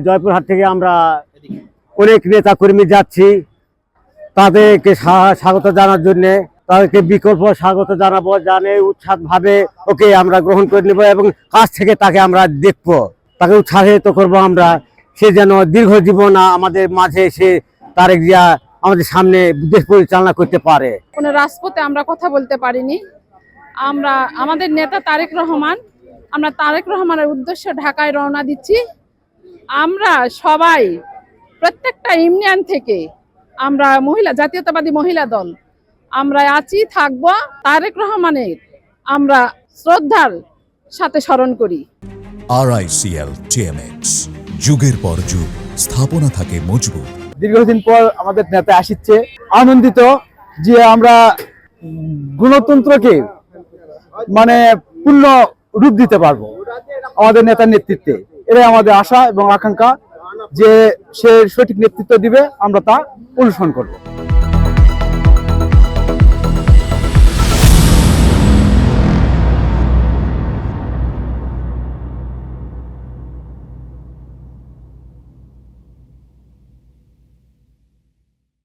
জয়পুরহাট থেকে আমরা অনেক নেতা কর্মী যাচ্ছি, তাদেরকে স্বাগত জানার জন্য, তাদেরকে বিকল্প স্বাগত জানাবো, জানে উৎসাহভাবে ওকে আমরা গ্রহণ করে নেব এবং কাছ থেকে তাকে আমরা দেখব, তাকে উৎসাহিত করব আমরা, সে যেন দীর্ঘ জীবন আমাদের মাঝে সে তারেক জিয়া আমাদের সামনে দেশ পরিচালনা করতে পারে। কোনো রাজপথে আমরা কথা বলতে পারিনি। আমরা আমাদের নেতা তারেক রহমান, আমরা তারেক রহমানের উদ্দেশ্যে ঢাকায় রওনা দিচ্ছি। আমরা সবাই প্রত্যেকটা ইউনিয়ন থেকে আমরা জাতীয়তাবাদী মহিলা দল আমরা আছি, থাকবো। তারেক রহমানের আমরা শ্রদ্ধার সাথে স্মরণ করি। RICL TMX, যুগের পর যুগ স্থাপনা থাকে মজবুত। দীর্ঘদিন পর আমাদের নেতা আসছে, আনন্দিত যে আমরা গণতন্ত্রকে পূর্ণ রূপ দিতে পারবো আমাদের নেতার নেতৃত্বে। এটাই আমাদের আশা এবং আকাঙ্ক্ষা যে সে সঠিক নেতৃত্ব দিবে, আমরা তা অনুসরণ করব।